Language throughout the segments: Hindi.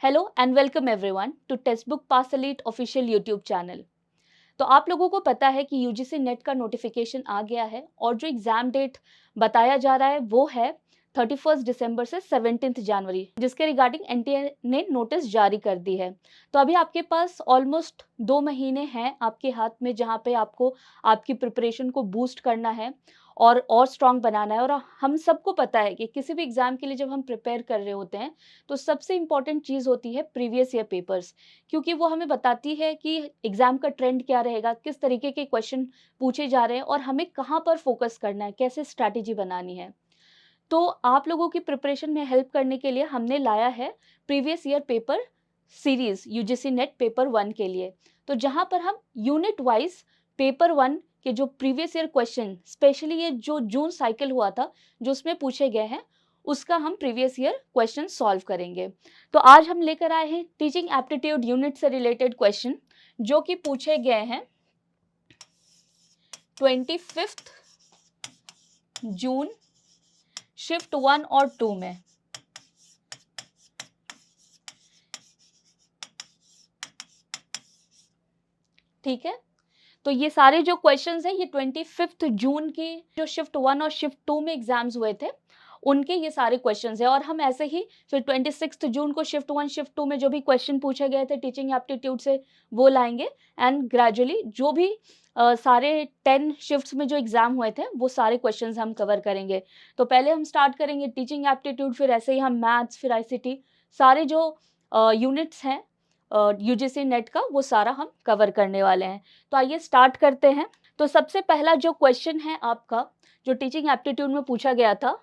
Hello and welcome everyone to text book pass elite official YouTube channel. तो आप लोगों को पता है कि यूजीसी नेट का नोटिफिकेशन आ गया है और जो एग्ज़ाम डेट बताया जा रहा है वो है 31 दिसंबर से 17 जनवरी, जिसके रिगार्डिंग एनटीए ने नोटिस जारी कर दी है। तो अभी आपके पास ऑलमोस्ट 2 महीने हैं आपके हाथ में, जहाँ पे आपको आपकी प्रिपरेशन को बूस्ट करना है और स्ट्रॉन्ग बनाना है। और हम सबको पता है कि किसी भी एग्ज़ाम के लिए जब हम प्रिपेयर कर रहे होते हैं तो सबसे इम्पॉर्टेंट चीज़ होती है प्रीवियस ईयर पेपर्स, क्योंकि वो हमें बताती है कि एग्ज़ाम का ट्रेंड क्या रहेगा, किस तरीके के क्वेश्चन पूछे जा रहे हैं और हमें कहाँ पर फोकस करना है, कैसे स्ट्रैटेजी बनानी है। तो आप लोगों की प्रिपरेशन में हेल्प करने के लिए हमने लाया है previous year paper series UGC NET paper 1 के लिए। तो जहाँ पर हम यूनिट वाइज़ पेपर 1 के जो प्रीवियस ईयर क्वेश्चन, स्पेशली ये जो जून साइकिल हुआ था, जो उसमें पूछे गए हैं, उसका हम प्रीवियस ईयर क्वेश्चन सॉल्व करेंगे। तो आज हम लेकर आए हैं टीचिंग एप्टीट्यूड यूनिट से रिलेटेड क्वेश्चन, जो कि पूछे गए हैं 25 जून शिफ्ट 1 और 2 में। ठीक है, तो ये सारे जो क्वेश्चंस हैं ये 25 जून की जो शिफ्ट 1 और शिफ्ट 2 में एग्जाम्स हुए थे उनके ये सारे क्वेश्चंस हैं। और हम ऐसे ही फिर 26 जून को शिफ्ट 1 शिफ्ट 2 में जो भी क्वेश्चन पूछे गए थे टीचिंग एप्टीट्यूड से वो लाएंगे। एंड ग्रेजुअली जो भी सारे 10 शिफ्ट्स में जो एग्जाम हुए थे वो सारे क्वेश्चंस हम कवर करेंगे। तो पहले हम स्टार्ट करेंगे टीचिंग एप्टीट्यूड, फिर ऐसे ही हम मैथ्स, फिर आईसीटी, सारे जो यूनिट्स हैं यूजीसी नेट का वो सारा हम कवर करने वाले हैं। तो आइए स्टार्ट करते हैं। तो सबसे पहला जो क्वेश्चन है आपका, जो टीचिंग एप्टीट्यूड में पूछा गया था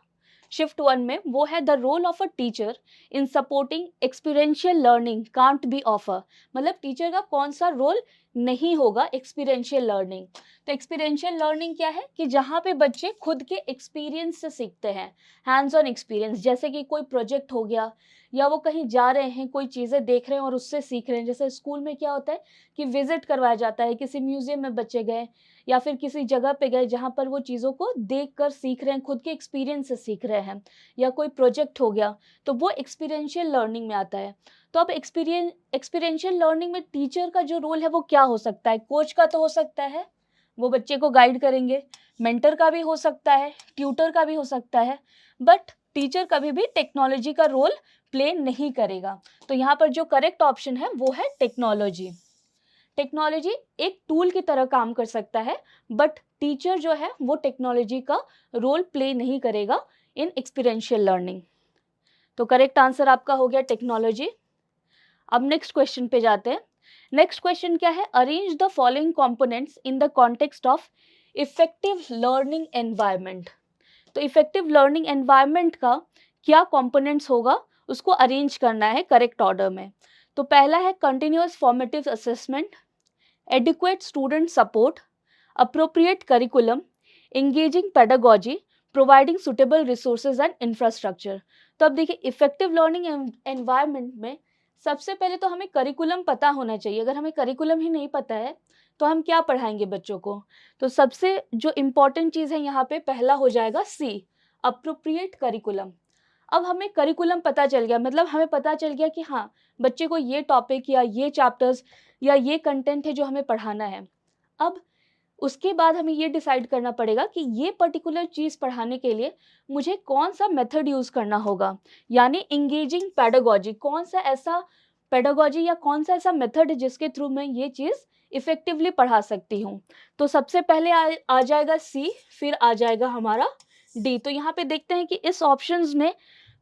शिफ्ट 1 में, वो है the role of a teacher in supporting experiential learning can't be offer. मतलब टीचर का कौन सा रोल नहीं होगा एक्सपीरियंशियल लर्निंग। तो एक्सपीरियंशियल लर्निंग क्या है कि जहाँ पे बच्चे खुद के एक्सपीरियंस से सीखते हैं, हैंड्स ऑन एक्सपीरियंस, जैसे कि कोई प्रोजेक्ट हो गया या वो कहीं जा रहे हैं, कोई चीज़ें देख रहे हैं और उससे सीख रहे हैं। जैसे स्कूल में क्या होता है कि विजिट करवाया जाता है, किसी म्यूजियम में बच्चे गए या फिर किसी जगह पे गए जहाँ पर वो चीज़ों को देख कर सीख रहे हैं, खुद के एक्सपीरियंस से सीख रहे हैं, या कोई प्रोजेक्ट हो गया, तो वो एक्सपीरियंशियल लर्निंग में आता है। तो अब एक्सपीरियंशियल लर्निंग में टीचर का जो रोल है वो क्या हो सकता है? कोच का तो हो सकता है, वो बच्चे को गाइड करेंगे, मेंटर का भी हो सकता है, ट्यूटर का भी हो सकता है, बट टीचर कभी भी टेक्नोलॉजी का रोल प्ले नहीं करेगा। तो यहाँ पर जो करेक्ट ऑप्शन है वो है टेक्नोलॉजी। टेक्नोलॉजी एक टूल की तरह काम कर सकता है, बट टीचर जो है वो टेक्नोलॉजी का रोल प्ले नहीं करेगा इन एक्सपीरियंशियल लर्निंग। तो करेक्ट आंसर आपका हो गया टेक्नोलॉजी। अब नेक्स्ट क्वेश्चन पे जाते हैं। नेक्स्ट क्वेश्चन क्या है? Arrange the following components in the context of effective learning environment. तो इफेक्टिव लर्निंग एनवायरनमेंट का क्या कंपोनेंट्स होगा, उसको अरेंज करना है करेक्ट ऑर्डर में। तो पहला है continuous formative assessment, adequate student support, appropriate curriculum, engaging pedagogy, providing suitable resources and infrastructure. तो अब देखिए इफेक्टिव लर्निंग एनवायरनमेंट में सबसे पहले तो हमें करिकुलम पता होना चाहिए। अगर हमें करिकुलम ही नहीं पता है तो हम क्या पढ़ाएंगे बच्चों को? तो सबसे जो इम्पोर्टेंट चीज़ है यहाँ पे पहला हो जाएगा सी, अप्रोप्रिएट करिकुलम। अब हमें करिकुलम पता चल गया, मतलब हमें पता चल गया कि हाँ, बच्चे को ये टॉपिक या ये चैप्टर्स या ये कंटेंट है जो हमें पढ़ाना है। अब उसके बाद हमें ये डिसाइड करना पड़ेगा कि ये पर्टिकुलर चीज़ पढ़ाने के लिए मुझे कौन सा मेथड यूज़ करना होगा, यानी इंगेजिंग पेडागॉजी। कौन सा ऐसा पेडागॉजी या कौन सा ऐसा मेथड है जिसके थ्रू मैं ये चीज़ इफेक्टिवली पढ़ा सकती हूँ। तो सबसे पहले आ जाएगा सी, फिर आ जाएगा हमारा डी। तो यहाँ पे देखते हैं कि इस ऑप्शंस में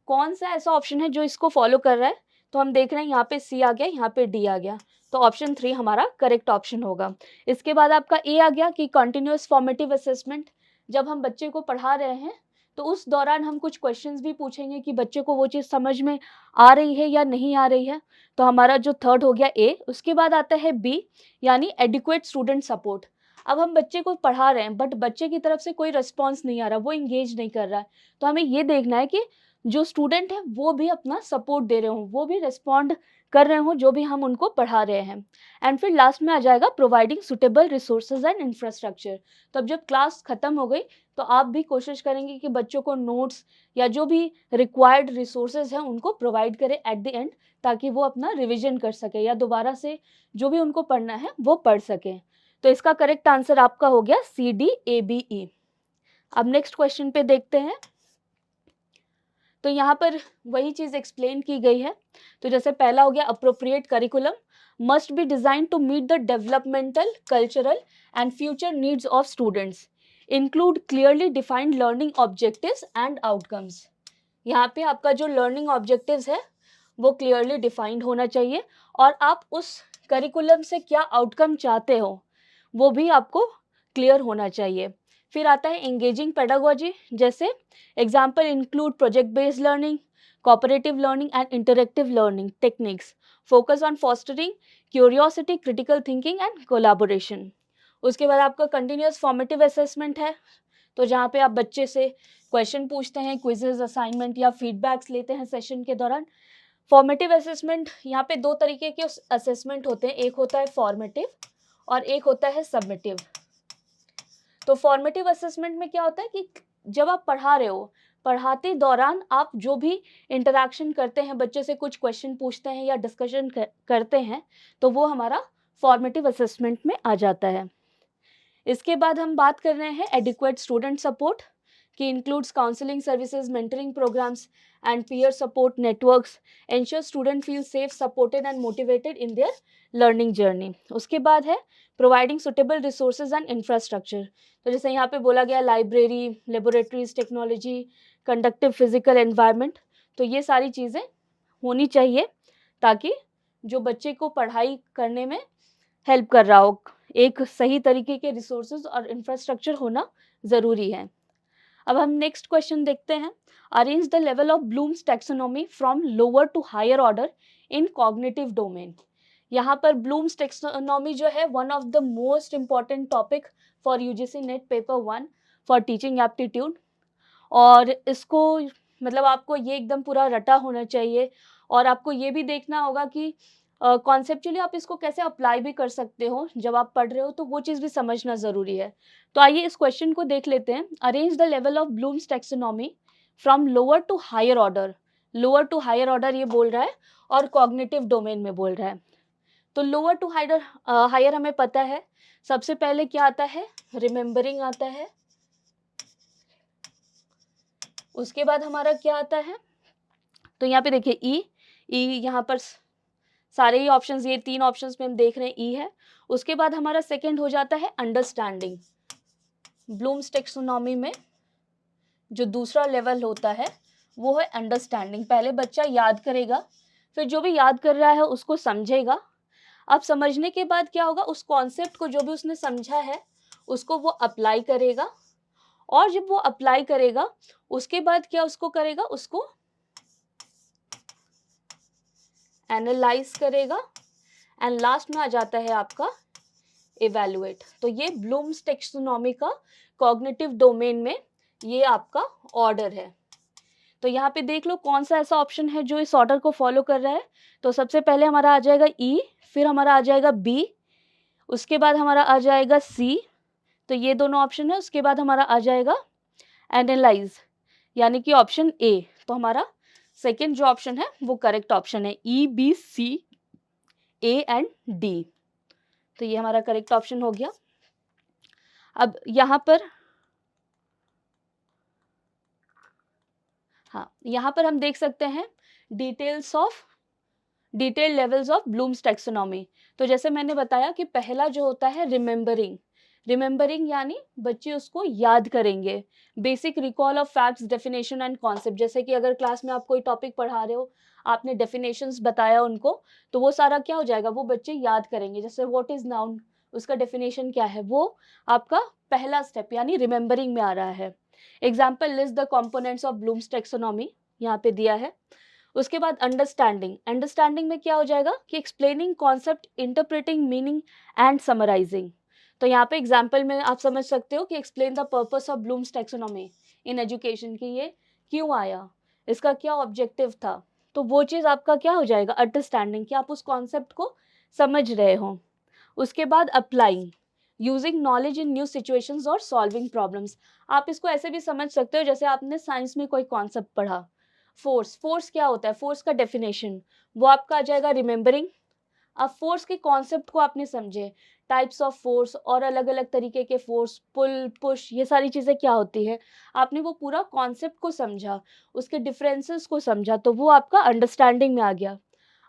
कौन सा ऐसा ऑप्शन है जो इसको फॉलो कर रहा है। तो हम देख रहे हैं यहाँ पे सी आ गया, यहाँ पे डी आ गया, तो ऑप्शन 3 हमारा करेक्ट ऑप्शन होगा। इसके बाद आपका ए आ गया कि कंटिन्यूअस फॉर्मेटिव असेसमेंट। जब हम बच्चे को पढ़ा रहे हैं तो उस दौरान हम कुछ क्वेश्चंस भी पूछेंगे कि बच्चे को वो चीज़ समझ में आ रही है या नहीं आ रही है। तो हमारा जो थर्ड हो गया ए। उसके बाद आता है बी, यानी एडिक्वेट स्टूडेंट सपोर्ट। अब हम बच्चे को पढ़ा रहे हैं बट बच्चे की तरफ से कोई रिस्पॉन्स नहीं आ रहा, वो इंगेज नहीं कर रहा है, तो हमें ये देखना है कि जो स्टूडेंट है वो भी अपना सपोर्ट दे रहे हों, वो भी रिस्पॉन्ड कर रहे हों जो भी हम उनको पढ़ा रहे हैं। एंड फिर लास्ट में आ जाएगा providing suitable resources and infrastructure. तो अब जब क्लास खत्म हो गई तो आप भी कोशिश करेंगे कि बच्चों को नोट्स या जो भी रिक्वायर्ड रिसोर्सेज हैं उनको प्रोवाइड करें एट द एंड, ताकि वो अपना रिविजन कर सके या दोबारा से जो भी उनको पढ़ना है वो पढ़ सकें। तो इसका करेक्ट आंसर आपका हो गया CDABE। अब नेक्स्ट क्वेश्चन पे देखते हैं। तो यहाँ पर वही चीज़ एक्सप्लेन की गई है। तो जैसे पहला हो गया appropriate curriculum must be design to meet the developmental, cultural and future needs of students, include clearly defined learning objectives and outcomes. यहाँ पे आपका जो लर्निंग ऑब्जेक्टिव्स है वो क्लियरली डिफाइंड होना चाहिए और आप उस करिकुलम से क्या आउटकम चाहते हो वो भी आपको क्लियर होना चाहिए। फिर आता है एंगेजिंग पेडागोजी, जैसे example include project based learning, cooperative learning and interactive learning techniques, focus on fostering curiosity, critical thinking and collaboration. उसके बाद आपका कंटिन्यूअस फॉर्मेटिव असेसमेंट है, तो जहाँ पे आप बच्चे से क्वेश्चन पूछते हैं, क्विजेज, असाइनमेंट या फीडबैक्स लेते हैं सेशन के दौरान। फॉर्मेटिव असेसमेंट, यहाँ पे दो तरीके के असेसमेंट होते हैं, एक होता है फॉर्मेटिव और एक होता है सबमिटिव। तो फॉर्मेटिव असेसमेंट में क्या होता है कि जब आप पढ़ा रहे हो, पढ़ाते दौरान आप जो भी इंटरेक्शन करते हैं, बच्चे से कुछ क्वेश्चन पूछते हैं या डिस्कशन करते हैं, तो वो हमारा फॉर्मेटिव असेसमेंट में आ जाता है। इसके बाद हम बात कर रहे हैं एडिक्वेट स्टूडेंट सपोर्ट, कि includes counselling services, mentoring programmes and peer support networks, ensure student feel safe, supported and motivated in their learning journey. उसके बाद है providing suitable resources and infrastructure. तो जैसे यहाँ पे बोला गया library, laboratories, technology, conductive physical environment, तो ये सारी चीज़ें होनी चाहिए ताकि जो बच्चे को पढ़ाई करने में हेल्प कर रहा हो। एक सही तरीके के रिसोर्सेज और इंफ्रास्ट्रक्चर होना ज़रूरी है। अब हम नेक्स्ट क्वेश्चन देखते हैं। Arrange the level of Bloom's taxonomy from lower to higher order in cognitive domain. यहाँ पर ब्लूम्स टैक्सोनॉमी जो है one of the most important topic for UGC NET paper 1 for teaching aptitude, और इसको मतलब आपको ये एकदम पूरा रटा होना चाहिए और आपको ये भी देखना होगा कि कॉन्सेप्चुअली आप इसको कैसे अप्लाई भी कर सकते हो जब आप पढ़ रहे हो, तो वो चीज़ भी समझना ज़रूरी है। तो आइए इस क्वेश्चन को देख लेते हैं। Arrange the level of Bloom's taxonomy from lower to higher order. Lower to higher order ये बोल रहा है और कॉग्निटिव डोमेन में बोल रहा है। तो लोअर टू हायर हमें पता है, सबसे पहले क्या आता है, रिमेम्बरिंग आता है। उसके बाद हमारा क्या आता है, तो यहाँ पे देखिए ई यहाँ पर सारे ही ऑप्शंस, ये 3 ऑप्शंस में हम देख रहे हैं ई है। उसके बाद हमारा सेकंड हो जाता है अंडरस्टैंडिंग। ब्लूम्स टैक्सोनॉमी में जो दूसरा लेवल होता है वो है अंडरस्टैंडिंग। पहले बच्चा याद करेगा, फिर जो भी याद कर रहा है उसको समझेगा। अब समझने के बाद क्या होगा, उस कॉन्सेप्ट को जो भी उसने समझा है उसको वो अप्लाई करेगा, और जब वो अप्लाई करेगा उसके बाद क्या उसको करेगा, उसको एनालाइज करेगा एंड लास्ट में आ जाता है आपका इवैल्यूएट। तो ये ब्लूम्स टैक्सोनॉमी का कॉग्निटिव डोमेन में ये आपका ऑर्डर है। तो यहाँ पे देख लो कौन सा ऐसा ऑप्शन है जो इस ऑर्डर को फॉलो कर रहा है। तो सबसे पहले हमारा आ जाएगा ई, फिर हमारा आ जाएगा बी, उसके बाद हमारा आ जाएगा सी, तो ये दोनों ऑप्शन है। उसके बाद हमारा आ जाएगा एनालाइज यानी कि ऑप्शन ए। तो हमारा सेकेंड जो ऑप्शन है वो करेक्ट ऑप्शन है, E B C A and D. तो ये हमारा करेक्ट ऑप्शन हो गया। अब यहाँ पर यहाँ पर हम देख सकते हैं detail levels of Bloom's taxonomy. तो जैसे मैंने बताया कि पहला जो होता है रिमेम्बरिंग यानी बच्चे उसको याद करेंगे। Basic recall of facts, definition and concept, जैसे कि अगर क्लास में आप कोई टॉपिक पढ़ा रहे हो, आपने डेफिनेशंस बताया उनको, तो वो सारा क्या हो जाएगा, वो बच्चे याद करेंगे। जैसे व्हाट इज नाउन, उसका डेफिनेशन क्या है, वो आपका पहला स्टेप यानी रिमेम्बरिंग में आ रहा है। Example list the components of Bloom's taxonomy यहाँ पे दिया है। उसके बाद अंडरस्टैंडिंग में क्या हो जाएगा कि explaining concept, interpreting meaning and summarising. तो यहाँ पे एग्जाम्पल में आप समझ सकते हो कि explain the purpose of Bloom's taxonomy in education, की ये क्यों आया, इसका क्या ऑब्जेक्टिव था, तो वो चीज़ आपका क्या हो जाएगा, अंडरस्टैंडिंग, कि आप उस कॉन्सेप्ट को समझ रहे हो। उसके बाद applying, using knowledge in new situations और सॉल्विंग प्रॉब्लम्स। आप इसको ऐसे भी समझ सकते हो जैसे आपने साइंस में कोई कॉन्सेप्ट पढ़ा, फोर्स क्या होता है, फोर्स का डेफिनेशन वो आपका आ जाएगा रिमेंबरिंग। अब फोर्स के कॉन्सेप्ट को आपने समझे, टाइप्स ऑफ फोर्स और अलग अलग तरीके के फोर्स, पुल पुश, ये सारी चीज़ें क्या होती है, आपने वो पूरा कॉन्सेप्ट को समझा, उसके डिफरेंसेस को समझा, तो वो आपका अंडरस्टैंडिंग में आ गया।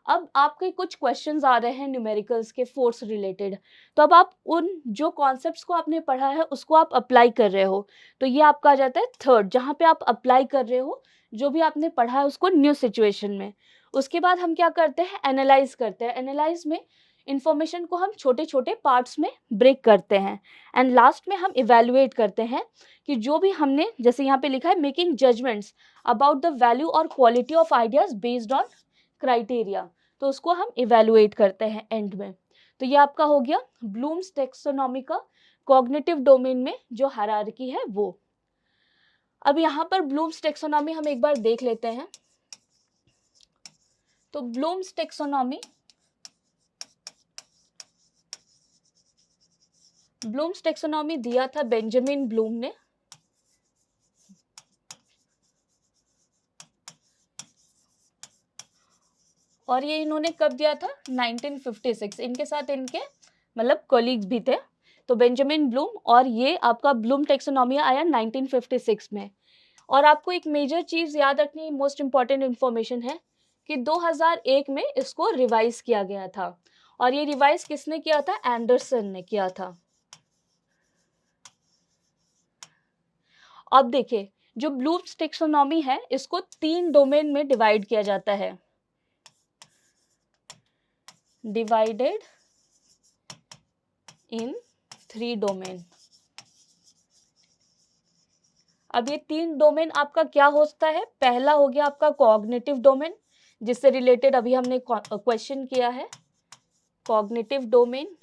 अब आपके कुछ क्वेश्चंस आ रहे हैं न्यूमेरिकल्स के फोर्स रिलेटेड, तो अब आप उन जो कॉन्सेप्ट्स को आपने पढ़ा है उसको आप अप्लाई कर रहे हो, तो ये आपका आ जाता है थर्ड, जहाँ पे आप अप्लाई कर रहे हो जो भी आपने पढ़ा है उसको न्यू सिचुएशन में। उसके बाद हम क्या करते हैं, एनालाइज करते हैं। एनालाइज में इंफॉर्मेशन को हम छोटे छोटे पार्ट्स में ब्रेक करते हैं, एंड लास्ट में हम इवेल्युएट करते हैं कि जो भी हमने, जैसे यहाँ पे लिखा है, making judgments about the value और quality of ideas based on criteria, तो उसको हम इवेल्युएट करते हैं एंड में। तो ये आपका हो गया ब्लूम्स टेक्सोनॉमी का कॉग्निटिव डोमेन में जो हायरार्की है वो। अब यहाँ पर ब्लूम्स टेक्सोनॉमी हम एक बार देख लेते हैं। तो ब्लूम्स टेक्सोनॉमी दिया था बेंजामिन ब्लूम ने, और ये इन्होंने कब दिया था, 1956। इनके साथ इनके मतलब कोलीग्स भी थे, तो बेंजामिन ब्लूम, और ये आपका ब्लूम टेक्सोनॉमी आया 1956 में। और आपको एक मेजर चीज याद रखनी, मोस्ट इंपॉर्टेंट इंफॉर्मेशन है कि 2001 में इसको रिवाइज किया गया था, और ये रिवाइज किसने किया था, एंडरसन ने किया था। अब देखिए, जो ब्लूम्स टेक्सोनॉमी है इसको 3 डोमेन में डिवाइड किया जाता है, डिवाइडेड इन 3 डोमेन। अब ये 3 डोमेन आपका क्या होता है, पहला हो गया आपका कॉग्निटिव डोमेन, जिससे रिलेटेड अभी हमने क्वेश्चन किया है, कॉग्निटिव डोमेन।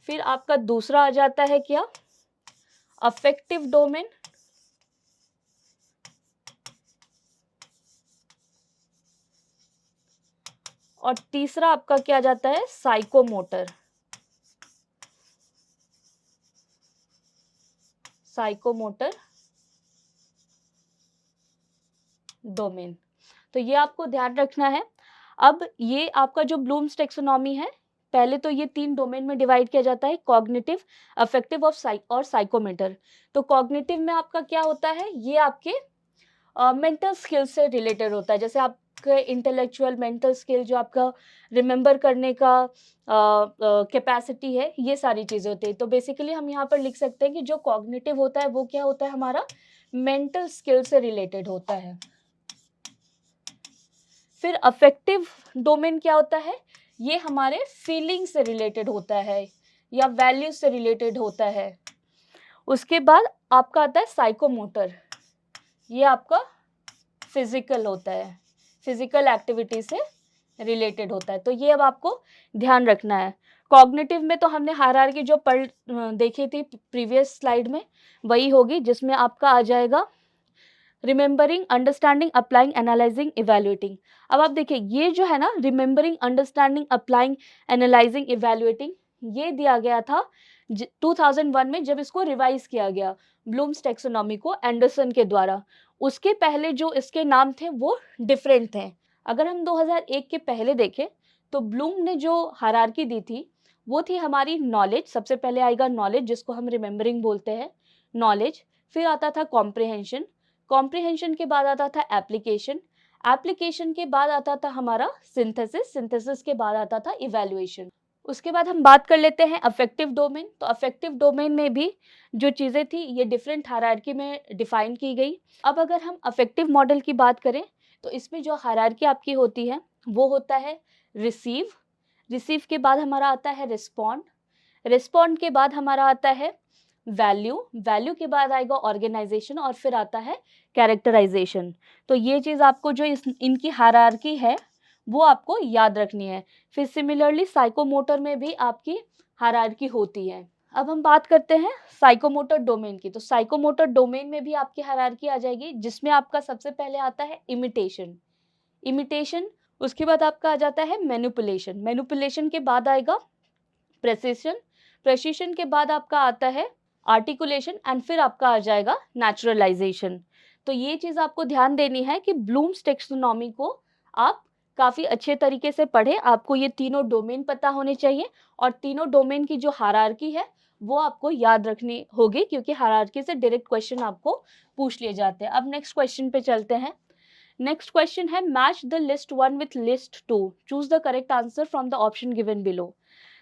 फिर आपका दूसरा आ जाता है क्या, अफेक्टिव डोमेन। और तीसरा आपका क्या जाता है, साइकोमोटर डोमेन। तो ये आपको ध्यान रखना है। अब ये आपका जो ब्लूम्स टेक्सोनॉमी है, पहले तो ये 3 डोमेन में डिवाइड किया जाता है, कॉग्निटिव, अफेक्टिव और साइकोमोटर। तो कॉग्निटिव में आपका क्या होता है, ये आपके मेंटल स्किल से रिलेटेड होता है, जैसे आपके इंटेलेक्चुअल मेंटल स्किल, जो आपका रिमेंबर करने का कैपेसिटी है, ये सारी चीज़ें होती है। तो बेसिकली हम यहाँ पर लिख सकते हैं कि जो कॉग्निटिव होता है वो क्या होता है, हमारा मेंटल स्किल से रिलेटेड होता है। फिर अफेक्टिव डोमेन क्या होता है, ये हमारे फीलिंग से रिलेटेड होता है या वैल्यू से रिलेटेड होता है। उसके बाद आपका आता है साइकोमोटर, ये आपका फिजिकल होता है, फिजिकल एक्टिविटी से रिलेटेड होता है। तो ये अब आपको ध्यान रखना है। कॉग्निटिव में तो हमने हायरार्की जो देखी थी प्रीवियस स्लाइड में, वही होगी, जिसमें आपका आ जाएगा remembering, understanding, applying, analysing, evaluating. अब आप देखिए, ये जो है ना, remembering, understanding, applying, analysing, evaluating, ये दिया गया था 2001 में, जब इसको रिवाइज किया गया ब्लूम्स टेक्सोनॉमी को एंडरसन के द्वारा। उसके पहले जो इसके नाम थे वो डिफरेंट थे। अगर हम 2001 के पहले देखें तो ब्लूम ने जो हायरार्की दी थी वो थी हमारी नॉलेज, सबसे पहले आएगा नॉलेज, जिसको हम रिमेंबरिंग बोलते हैं, नॉलेज। फिर आता था कॉम्प्रिहेंशन, कॉम्प्रिहेंशन के बाद आता था एप्लीकेशन, एप्लीकेशन के बाद आता था हमारा सिंथेसिस, सिंथेसिस के बाद आता था इवैल्यूएशन। उसके बाद हम बात कर लेते हैं अफेक्टिव डोमेन। तो अफेक्टिव डोमेन में भी जो चीज़ें थी ये डिफरेंट हायरार्की में डिफाइन की गई। अब अगर हम अफेक्टिव मॉडल की बात करें तो इसमें जो हायरार्की आपकी होती है वो होता है रिसीव, रिसीव के बाद हमारा आता है रिस्पॉन्ड, रिस्पॉन्ड के बाद हमारा आता है वैल्यू, वैल्यू के बाद आएगा ऑर्गेनाइजेशन, और फिर आता है कैरेक्टराइजेशन। तो ये चीज़ आपको जो इनकी हायरार्की है वो आपको याद रखनी है। फिर सिमिलरली साइकोमोटर में भी आपकी हायरार्की होती है। अब हम बात करते हैं साइकोमोटर डोमेन की। तो साइकोमोटर डोमेन में भी आपकी हायरार्की आ जाएगी, जिसमें आपका सबसे पहले आता है इमिटेशन। इमिटेशन, उसके बाद आपका आ जाता है मैनिपुलेशन। मैनिपुलेशन के बाद आएगा प्रेसिशन। प्रेसिशन के बाद आपका आता है आर्टिकुलेशन एंड फिर आपका आ जाएगा नेचुरलाइजेशन। तो ये चीज़ आपको ध्यान देनी है कि ब्लूम्स टेक्सोनॉमी को आप काफ़ी अच्छे तरीके से पढ़ें। आपको ये तीनों डोमेन पता होने चाहिए और तीनों डोमेन की जो हायरार्की है वो आपको याद रखनी होगी, क्योंकि हायरार्की से डायरेक्ट क्वेश्चन आपको पूछ लिए जाते हैं। अब नेक्स्ट क्वेश्चन पे चलते हैं। नेक्स्ट क्वेश्चन है match the list 1 with list 2, choose the correct answer from the option given below.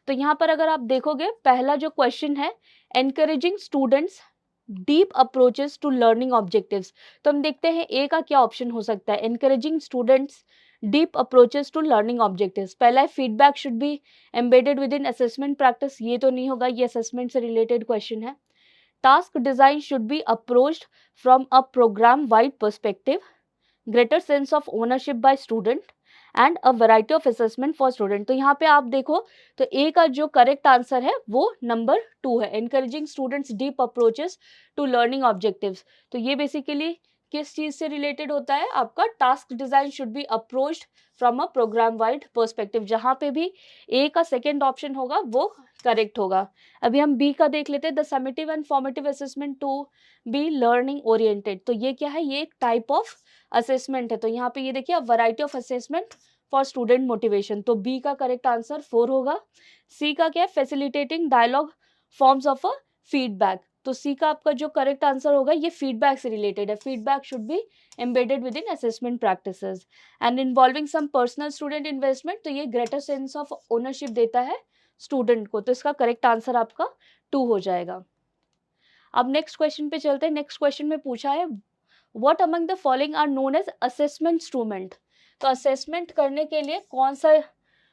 तो यहाँ पर अगर आप देखोगे, पहला जो क्वेश्चन है encouraging students deep approaches to learning objectives. तो हम देखते हैं ए का क्या ऑप्शन हो सकता है। Encouraging students deep approaches to learning objectives, पहला है feedback should be embedded within assessment practice. ये तो नहीं होगा, ये असेसमेंट से रिलेटेड क्वेश्चन है। Task design should be approached from a programme wide perspective, greater sense of ownership by student and a variety of assessment for student. तो यहाँ पे आप देखो तो ए का जो करेक्ट आंसर है वो नंबर 2 है, encouraging students deep approaches to learning objectives. तो ये बेसिकली किस चीज से रिलेटेड होता है, आपका task design should be approached from a programme wide perspective. जहाँ पे भी ए का सेकेंड ऑप्शन होगा वो करेक्ट होगा। अभी हम बी का देख लेते हैं, the summative and formative assessment to be learning oriented. तो ये क्या है, ये एक टाइप ऑफ असेसमेंट है। तो यहाँ पे ये देखिए variety of assessment for student motivation. तो बी का करेक्ट आंसर 4 होगा। सी का क्या है, facilitating dialogue forms of a feedback. तो सी का आपका जो करेक्ट आंसर होगा ये फीडबैक से रिलेटेड है। Feedback should be embedded within assessment practices and involving some personal student investment. तो ये ग्रेटर सेंस ऑफ ओनरशिप देता है स्टूडेंट को। तो इसका करेक्ट आंसर आपका 2 हो जाएगा। अब नेक्स्ट क्वेश्चन पे चलते हैं। नेक्स्ट क्वेश्चन में पूछा है what among the following are known as assessment instrument. तो असेसमेंट करने के लिए कौन सा,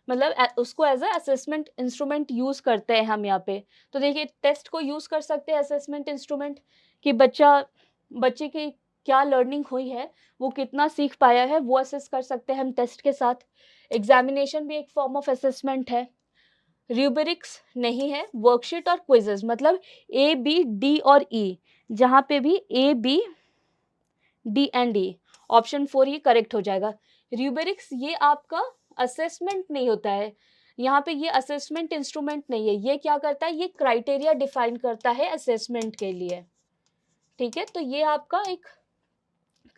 मतलब उसको as a assessment instrument use करते हैं हम यहाँ पे। तो देखिए टेस्ट को यूज कर सकते हैं असेसमेंट इंस्ट्रूमेंट, कि बच्चे की क्या लर्निंग हुई है, वो कितना सीख पाया है, वो असेस कर सकते हैं हम टेस्ट के साथ। एग्जामिनेशन भी एक फॉर्म ऑफ असेसमेंट है। रूब्रिक्स नहीं है। वर्कशीट और क्विजेज, मतलब ए बी डी और ई, जहाँ पे भी A B D and E, option 4 ये करेक्ट हो जाएगा। रूब्रिक्स ये आपका असेसमेंट नहीं होता है, यहाँ पे ये असेसमेंट इंस्ट्रूमेंट नहीं है। ये क्या करता है, ये क्राइटेरिया डिफाइन करता है असेसमेंट के लिए। ठीक है, तो ये आपका एक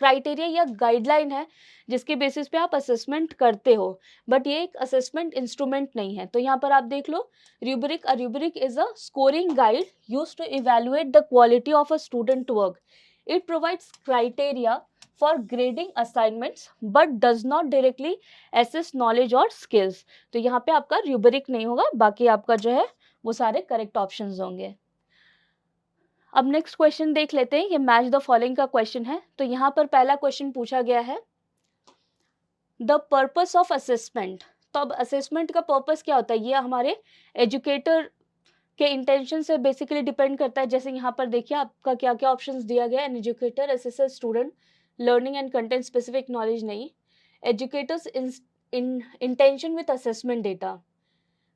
क्राइटेरिया या गाइडलाइन है जिसके बेसिस पे आप असेसमेंट करते हो, बट ये एक असेसमेंट इंस्ट्रूमेंट नहीं है। तो यहाँ पर आप देख लो, rubric, a rubric is a scoring guide used to evaluate the quality of a student work. It provides criteria for grading assignments but does not directly assess knowledge और स्किल्स। तो यहाँ पे आपका रूब्रिक नहीं होगा, बाकी आपका जो है वो सारे करेक्ट ऑप्शंस होंगे। अब नेक्स्ट क्वेश्चन देख लेते हैं, ये मैच द फॉलोइंग का क्वेश्चन है। तो यहाँ पर पहला क्वेश्चन पूछा गया है द पर्पस ऑफ असेसमेंट। तो अब असेसमेंट का पर्पस क्या होता है, ये हमारे एजुकेटर के इंटेंशन से बेसिकली डिपेंड करता है। जैसे यहाँ पर देखिए आपका क्या क्या ऑप्शंस दिया गया है, an educator assesses student learning and content specific knowledge नहीं, educator's intention with assessment data,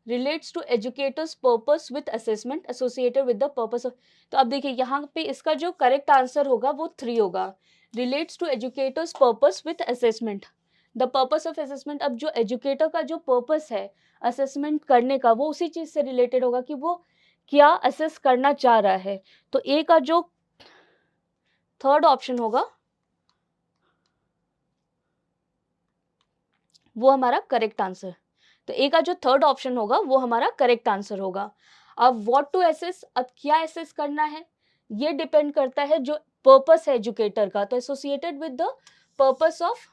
relates to educators purpose with assessment associated with the purpose of. तो अब देखिए यहाँ पे इसका जो करेक्ट आंसर होगा वो 3 होगा, relates to educators purpose with assessment, the purpose of assessment. अब जो एजुकेटर का जो पर्पस है असेसमेंट करने का, वो उसी चीज से रिलेटेड होगा कि वो क्या असेस करना चाह रहा है। तो ए का जो थर्ड ऑप्शन होगा वो हमारा करेक्ट आंसर। तो ए का जो थर्ड ऑप्शन होगा वो हमारा करेक्ट आंसर होगा। अब व्हाट टू एसेस, अब क्या एसेस करना है, ये डिपेंड करता है जो पर्पस है एजुकेटर का। तो associated with the purpose of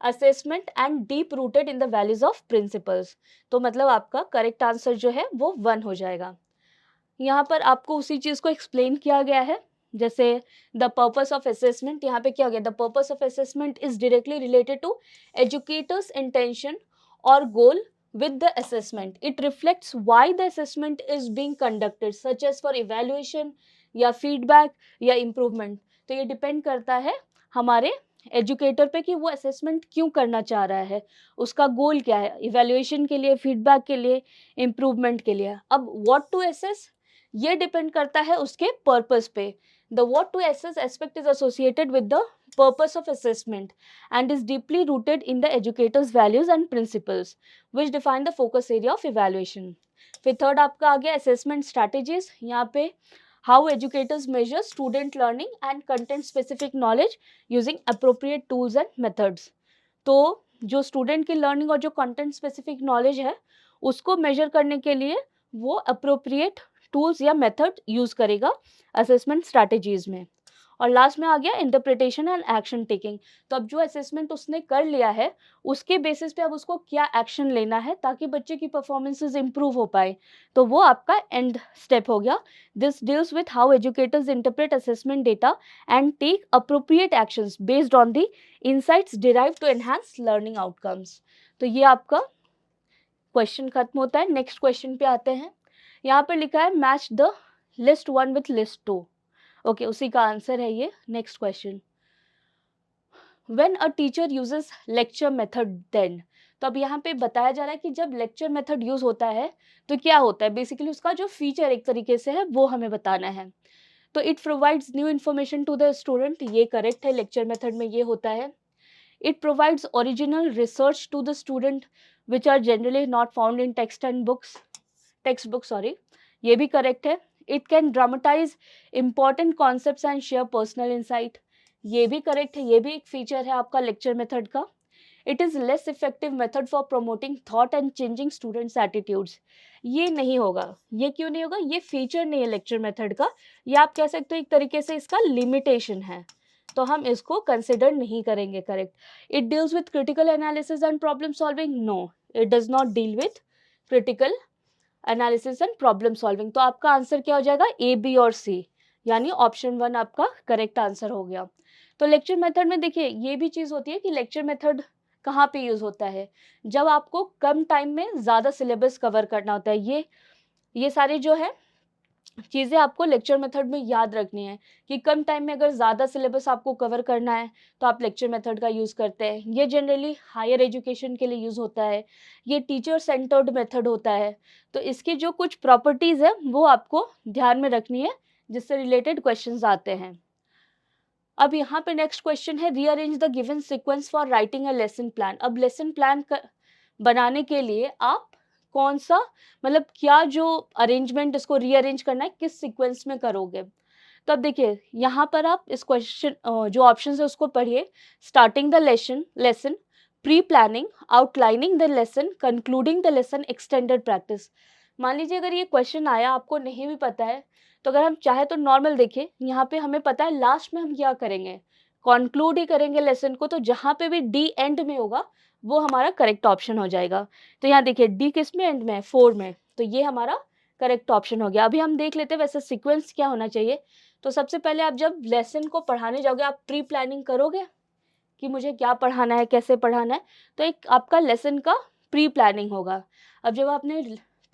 assessment and deep rooted in the values of principles. तो मतलब आपका करेक्ट आंसर जो है वो 1 हो जाएगा। यहाँ पर आपको उसी चीज को एक्सप्लेन किया गया है, जैसे द पर्पस ऑफ असेसमेंट, यहाँ पे क्या हो गया, the purpose of assessment is directly related to educators intention और goal with the assessment. It reflects why the assessment is being conducted, such as for evaluation या feedback या improvement. तो ये डिपेंड करता है हमारे एजुकेटर पे कि वो असेसमेंट क्यों करना चाह रहा है, उसका गोल क्या है, इवेल्युएशन के लिए, फीडबैक के लिए, इम्प्रूवमेंट के लिए। अब व्हाट टू असेस, ये डिपेंड करता है उसके पर्पस पे. The what to assess aspect is associated with the purpose of assessment and is deeply rooted in the educators values and principles which define the focus area of evaluation. फिर थर्ड आपका आ गया असेसमेंट स्ट्रैटेजीज. यहाँ पे how educators measure student learning and content specific knowledge using appropriate tools and methods. तो जो स्टूडेंट की लर्निंग और जो कंटेंट स्पेसिफिक नॉलेज है उसको मेजर करने के लिए वो अप्रोप्रिएट टूल्स या मेथड यूज करेगा असेसमेंट स्ट्रैटेजीज में. और लास्ट में आ गया इंटरप्रिटेशन एंड एक्शन टेकिंग. तो अब जो असेसमेंट उसने कर लिया है उसके बेसिस पे अब उसको क्या एक्शन लेना है ताकि बच्चे की परफॉर्मेंसेस इंप्रूव हो पाए. तो वो आपका एंड स्टेप हो गया. This deals with how educators interpret assessment data and take appropriate actions based on the insights derived to enhance learning outcomes. तो ये आपका क्वेश्चन खत्म होता है. नेक्स्ट क्वेश्चन पे आते हैं. यहाँ पे लिखा है match the list 1 with list 2. Okay, उसी का आंसर है ये. Next question, when a teacher uses lecture method then. तो अब यहाँ पे बताया जा रहा है कि जब लेक्चर मेथड यूज होता है तो क्या होता है. बेसिकली उसका जो फीचर एक तरीके से है वो हमें बताना है. तो it provides new information to the student. ये करेक्ट है, लेक्चर मेथड में ये होता है. It provides original research to the student which are generally not found in text book sorry, ये भी करेक्ट है. It can dramatize important concepts and share personal insight, ये भी करेक्ट है. ये भी एक फीचर है आपका लेक्चर मेथड का. It is less effective method for promoting thought and changing students attitudes, ये नहीं होगा. ये क्यों नहीं होगा, ये फीचर नहीं है लेक्चर मेथड का. ये आप कह सकते हो एक तरीके से इसका लिमिटेशन है, तो हम इसको कंसिडर नहीं करेंगे. Correct. It deals with critical analysis and problem solving, no it does not deal with critical analysis and problem solving. तो आपका आंसर क्या हो जाएगा, ए, बी और सी, यानी ऑप्शन 1 आपका करेक्ट आंसर हो गया. तो लेक्चर मेथड में देखिए ये भी चीज़ होती है कि लेक्चर मेथड कहाँ पे यूज़ होता है, जब आपको कम टाइम में ज़्यादा सिलेबस कवर करना होता है. ये सारे जो है चीज़ें आपको लेक्चर मेथड में याद रखनी है कि कम टाइम में अगर ज़्यादा सिलेबस आपको कवर करना है तो आप लेक्चर मेथड का यूज़ करते हैं. ये जनरली हायर एजुकेशन के लिए यूज़ होता है. ये टीचर सेंटर्ड मेथड होता है. तो इसकी जो कुछ प्रॉपर्टीज़ है वो आपको ध्यान में रखनी है जिससे रिलेटेड क्वेश्चंस आते हैं. अब यहाँ पे नेक्स्ट क्वेश्चन है, rearrange the given sequence for writing a lesson plan. अब लेसन प्लान बनाने के लिए आप कौन सा मतलब क्या जो अरेंजमेंट इसको रीअरेंज करना है किस सीक्वेंस में करोगे. तो अब देखिए यहाँ पर आप इस क्वेश्चन जो ऑप्शन है उसको पढ़िए. Starting the lesson, pre planning, outlining the lesson, concluding the lesson, extended practice. मान लीजिए अगर ये क्वेश्चन आया आपको नहीं भी पता है तो अगर हम चाहे तो नॉर्मल देखिए, यहाँ पे हमें पता है लास्ट में हम क्या करेंगे, कंक्लूड ही करेंगे लेसन को. तो जहाँ पे भी डी एंड में होगा वो हमारा करेक्ट ऑप्शन हो जाएगा. तो यहाँ देखिए डी किस में एंड में है, 4 में, तो ये हमारा करेक्ट ऑप्शन हो गया. अभी हम देख लेते हैं वैसे सीक्वेंस क्या होना चाहिए. तो सबसे पहले आप जब लेसन को पढ़ाने जाओगे आप प्री प्लानिंग करोगे कि मुझे क्या पढ़ाना है, कैसे पढ़ाना है. तो एक आपका लेसन का प्री प्लानिंग होगा. अब जब आपने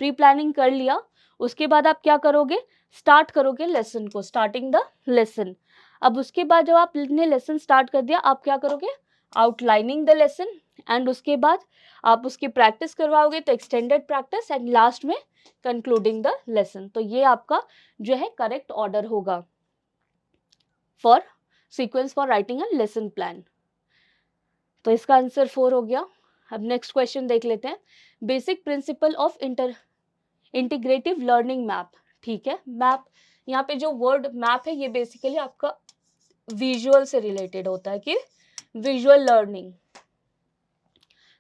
प्री प्लानिंग कर लिया उसके बाद आप क्या करोगे, स्टार्ट करोगे लेसन को, स्टार्टिंग द लेसन. अब उसके बाद जब आपने लेसन स्टार्ट कर दिया आप क्या करोगे, आउटलाइनिंग द लेसन, एंड उसके बाद आप उसकी प्रैक्टिस करवाओगे तो एक्सटेंडेड प्रैक्टिस, एंड लास्ट में कंक्लूडिंग द लेसन. तो ये आपका जो है करेक्ट ऑर्डर होगा for sequence for writing a lesson plan. तो इसका आंसर 4 हो गया. अब नेक्स्ट क्वेश्चन देख लेते हैं. Basic principle of integrative learning map. ठीक है, मैप, यहाँ पे जो वर्ड मैप है ये बेसिकली आपका विजुअल से रिलेटेड होता है कि विजुअल लर्निंग.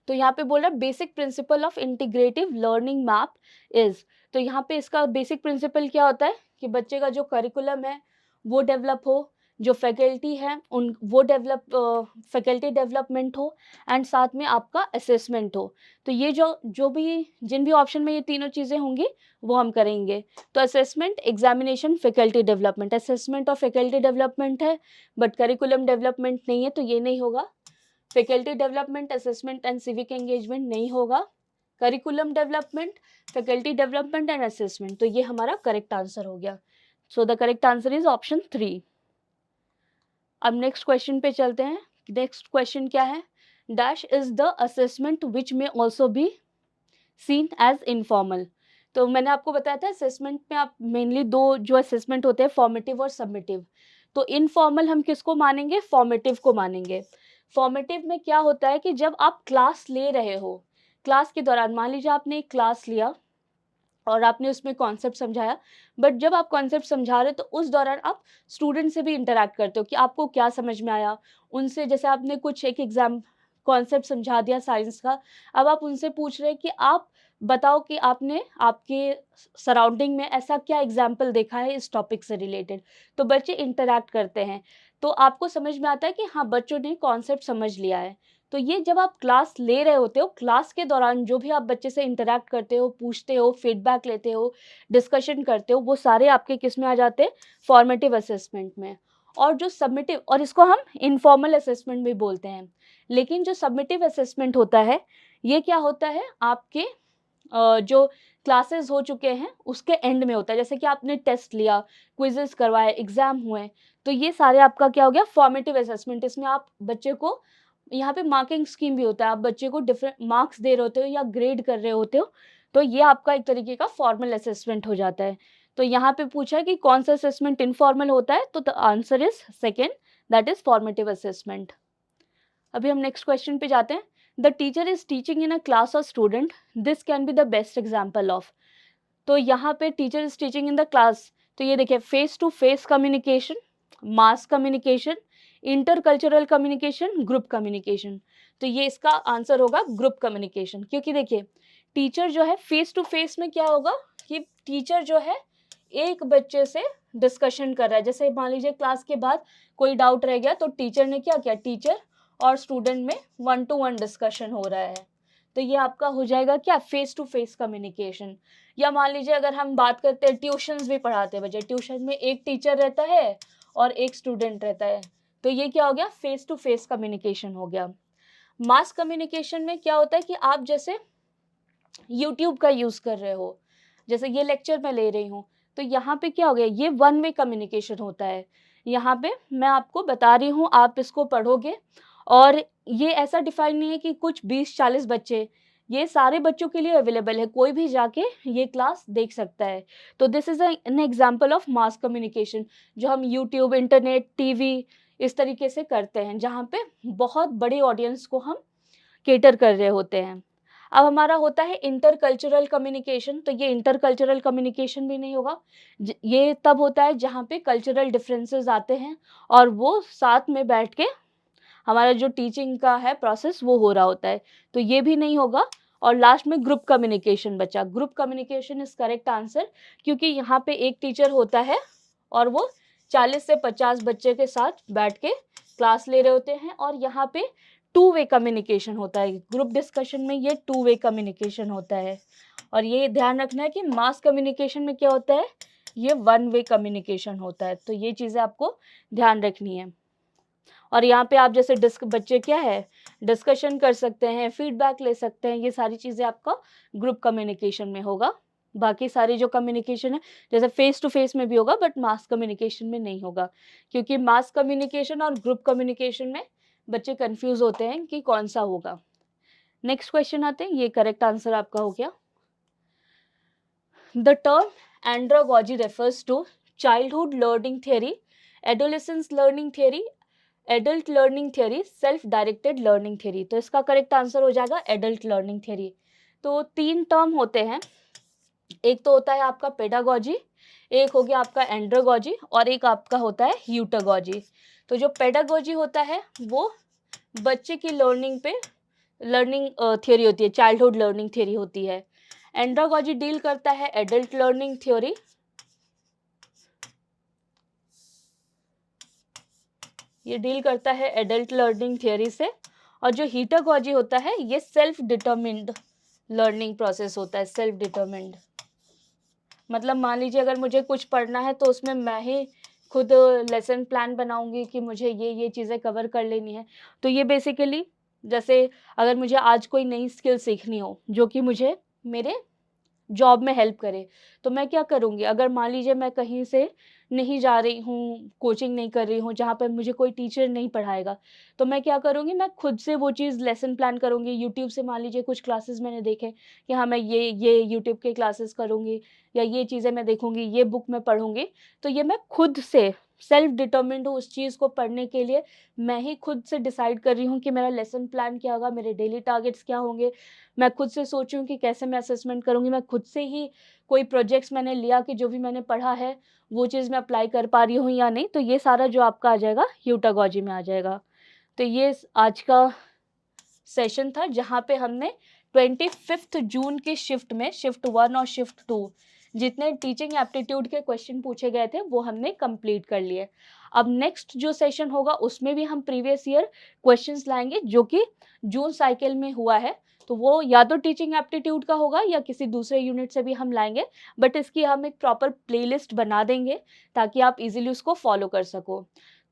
तो यहाँ पे बोल रहा है basic principle of integrative learning map is. तो यहाँ पे इसका बेसिक प्रिंसिपल क्या होता है कि बच्चे का जो करिकुलम है वो डेवलप हो, जो फैकल्टी है उन वो फैकल्टी डेवलपमेंट हो, एंड साथ में आपका असेसमेंट हो. तो ये जो भी जिन भी ऑप्शन में ये तीनों चीज़ें होंगी वो हम करेंगे. तो assessment, examination, faculty development. Assessment और फैकल्टी डेवलपमेंट है बट करिकुलम डेवलपमेंट नहीं है तो ये नहीं होगा. Faculty development, assessment and civic engagement नहीं होगा. Curriculum development, faculty development and assessment. तो ये हमारा करेक्ट आंसर हो गया. So the correct answer is option 3. अब नेक्स्ट क्वेश्चन पे चलते हैं. नेक्स्ट क्वेश्चन क्या है, dash is the assessment which may also be seen as informal. तो मैंने आपको बताया था असेसमेंट में आप मेनली 2 जो असेसमेंट होते हैं फॉर्मेटिव और सबमिटिव। तो इनफॉर्मल हम किसको मानेंगे? फॉर्मेटिव को मानेंगे। फॉर्मेटिव में क्या होता है कि जब आप क्लास ले रहे हो, क्लास के दौरान मान लीजिए आपने एक क्लास लिया और आपने उसमें कॉन्सेप्ट समझाया, बट जब आप कॉन्सेप्ट समझा रहे हो तो उस दौरान आप स्टूडेंट से भी इंटरैक्ट करते हो कि आपको क्या समझ में आया। उनसे जैसे आपने कुछ एक एग्जाम कॉन्सेप्ट समझा दिया साइंस का, अब आप उनसे पूछ रहे हैं कि आप बताओ कि आपने आपके सराउंडिंग में ऐसा क्या एग्जाम्पल देखा है इस टॉपिक से रिलेटेड। तो बच्चे इंटरैक्ट करते हैं, तो आपको समझ में आता है कि हाँ, बच्चों ने कॉन्सेप्ट समझ लिया है। तो ये जब आप क्लास ले रहे होते हो, क्लास के दौरान जो भी आप बच्चे से इंटरैक्ट करते हो, पूछते हो, फीडबैक लेते हो, डिस्कशन करते हो, वो सारे आपके किस में आ जाते हैं? फॉर्मेटिव असेसमेंट में। और जो सबमिटिव, और इसको हम इनफॉर्मल असेसमेंट भी बोलते हैं। लेकिन जो सबमिटिव असेसमेंट होता है, ये क्या होता है? आपके जो क्लासेस हो चुके हैं उसके एंड में होता है। जैसे कि आपने टेस्ट लिया, क्विज़ेस करवाए, एग्ज़ाम हुए, तो ये सारे आपका क्या हो गया? Formative assessment. इसमें आप बच्चे को, यहाँ पे मार्किंग स्कीम भी होता है, आप बच्चे को डिफरेंट मार्क्स दे रहे होते हो या ग्रेड कर रहे होते हो, तो ये आपका एक तरीके का फॉर्मल असेसमेंट हो जाता है। तो यहाँ पे पूछा है कि कौन सा असेसमेंट इनफॉर्मल होता है, तो the answer is second, that is formative assessment. अभी हम नेक्स्ट क्वेश्चन पे जाते हैं। The teacher is teaching in a class और student, this can be the best example of. तो यहाँ पे teacher is teaching in the class, तो ये देखिए face to face communication, mass communication, intercultural communication, group communication. तो ये इसका आंसर होगा ग्रुप कम्युनिकेशन, क्योंकि देखिए टीचर जो है फेस टू फेस में क्या होगा कि टीचर जो है एक बच्चे से डिस्कशन कर रहा है। जैसे मान लीजिए क्लास के बाद कोई डाउट रह गया, तो टीचर ने क्या किया, टीचर और स्टूडेंट में 1 to 1 डिस्कशन हो रहा है। तो ये आपका हो जाएगा क्या? Face to face communication. या मान लीजिए अगर हम बात करते हैं, ट्यूशन्स भी पढ़ाते हैं बच्चे, ट्यूशन में एक टीचर रहता है और एक स्टूडेंट रहता है, तो ये क्या हो गया? फेस टू फेस कम्युनिकेशन हो गया। मास कम्युनिकेशन में क्या होता है कि आप जैसे यूट्यूब का यूज़ कर रहे हो, जैसे ये लेक्चर मैं ले रही हूँ, तो यहाँ पे क्या हो गया? ये वन वे कम्युनिकेशन होता है। यहाँ पे मैं आपको बता रही हूँ, आप इसको पढ़ोगे, और ये ऐसा डिफाइन नहीं है कि कुछ 20-40 बच्चे, ये सारे बच्चों के लिए अवेलेबल है, कोई भी जाके ये क्लास देख सकता है। तो this is an example of mass communication, जो हम यूट्यूब, इंटरनेट, टीवी इस तरीके से करते हैं, जहाँ पे बहुत बड़ी ऑडियंस को हम केटर कर रहे होते हैं। अब हमारा होता है इंटरकल्चरल कम्युनिकेशन, तो ये इंटरकल्चरल कम्युनिकेशन भी नहीं होगा। ये तब होता है जहाँ पे कल्चरल डिफरेंसेस आते हैं और वो साथ में बैठ के हमारा जो टीचिंग का है प्रोसेस वो हो रहा होता है, तो ये भी नहीं होगा। और लास्ट में ग्रुप कम्युनिकेशन बचा। Group communication is correct answer, क्योंकि यहाँ पे एक टीचर होता है और वो 40 से 50 बच्चे के साथ बैठ के क्लास ले रहे होते हैं, और यहाँ पे टू वे कम्युनिकेशन होता है। ग्रुप डिस्कशन में ये टू वे कम्युनिकेशन होता है। और ये ध्यान रखना है कि मास कम्युनिकेशन में क्या होता है? ये वन वे कम्युनिकेशन होता है। तो ये चीज़ें आपको ध्यान रखनी है। और यहाँ पे आप जैसे बच्चे क्या है, डिस्कशन कर सकते हैं, फीडबैक ले सकते हैं, ये सारी चीज़ें आपका ग्रुप कम्युनिकेशन में होगा। बाकी सारी जो कम्युनिकेशन है, जैसे फेस टू फेस में भी होगा, बट मास कम्युनिकेशन में नहीं होगा, क्योंकि मास कम्युनिकेशन और ग्रुप कम्युनिकेशन में बच्चे कंफ्यूज होते हैं कि कौन सा होगा। नेक्स्ट क्वेश्चन आते हैं, ये करेक्ट आंसर आपका हो गया। The term andragogy refers to childhood learning theory, adolescence learning theory, adult learning theory, self directed learning theory. तो इसका करेक्ट आंसर हो जाएगा एडल्ट लर्निंग थ्योरी। तो 3 टर्म होते हैं, एक तो होता है आपका पेडागॉजी, एक हो गया आपका एंड्रोगॉजी, और एक आपका होता है ह्यूटागॉजी। तो जो पेडागॉजी होता है वो बच्चे की लर्निंग पे लर्निंग थ्योरी होती है, चाइल्डहुड लर्निंग थ्योरी होती है। एंड्रोगॉजी डील करता है एडल्ट लर्निंग थ्योरी, ये डील करता है एडल्ट लर्निंग थियरी से। और जो हीटागॉजी होता है ये सेल्फ डिटरमिन्ड लर्निंग प्रोसेस होता है। सेल्फ डिटरमिन्ड मतलब मान लीजिए अगर मुझे कुछ पढ़ना है तो उसमें मैं ही खुद लेसन प्लान बनाऊंगी कि मुझे ये चीज़ें कवर कर लेनी है। तो ये बेसिकली, जैसे अगर मुझे आज कोई नई स्किल सीखनी हो जो कि मुझे मेरे जॉब में हेल्प करे, तो मैं क्या करूँगी? अगर मान लीजिए मैं कहीं से नहीं जा रही हूँ, कोचिंग नहीं कर रही हूँ, जहाँ पे मुझे कोई टीचर नहीं पढ़ाएगा, तो मैं क्या करूँगी, मैं खुद से वो चीज़ लेसन प्लान करूँगी। यूट्यूब से मान लीजिए कुछ क्लासेस मैंने देखे कि हाँ, मैं ये यूट्यूब के क्लासेस करूँगी या ये चीज़ें मैं देखूँगी, ये बुक मैं पढ़ूँगी। तो ये मैं खुद से सेल्फ डिटरमिन्ड हूँ उस चीज़ को पढ़ने के लिए। मैं ही खुद से डिसाइड कर रही हूँ कि मेरा लेसन प्लान क्या होगा, मेरे डेली टारगेट्स क्या होंगे। मैं खुद से सोची हूँ कि कैसे मैं असेसमेंट करूँगी। मैं खुद से ही कोई प्रोजेक्ट्स मैंने लिया कि जो भी मैंने पढ़ा है, वो चीज़ मैं अप्लाई कर पा रही हूँ या नहीं। तो ये सारा जो आपका आ जाएगा, यूटागॉजी में आ जाएगा। तो ये आज का सेशन था जहाँ पे हमने 25 जून की शिफ्ट में शिफ्ट 1 और शिफ्ट 2 जितने टीचिंग एप्टीट्यूड के क्वेश्चन पूछे गए थे वो हमने कंप्लीट कर लिए। अब नेक्स्ट जो सेशन होगा उसमें भी हम प्रीवियस ईयर क्वेश्चंस लाएंगे जो कि जून साइकिल में हुआ है। तो वो या तो टीचिंग एप्टीट्यूड का होगा या किसी दूसरे यूनिट से भी हम लाएंगे, बट इसकी हम एक प्रॉपर प्लेलिस्ट बना देंगे ताकि आप इजीली उसको फॉलो कर सको।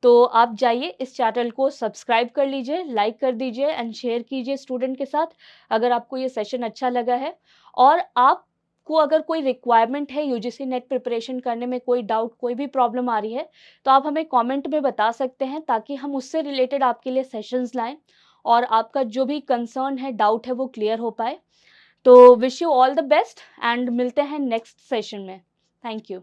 तो आप जाइए इस चैनल को सब्सक्राइब कर लीजिए, लाइक कर दीजिए एंड शेयर कीजिए स्टूडेंट के साथ अगर आपको ये सेशन अच्छा लगा है। और आपको अगर कोई रिक्वायरमेंट है यूजीसी नेट प्रिपरेशन करने में, कोई डाउट, कोई भी प्रॉब्लम आ रही है, तो आप हमें कमेंट में बता सकते हैं ताकि हम उससे रिलेटेड आपके लिए सेशंस लाएं और आपका जो भी कंसर्न है, डाउट है, वो क्लियर हो पाए। तो wish you all the best and मिलते हैं नेक्स्ट सेशन में। Thank you.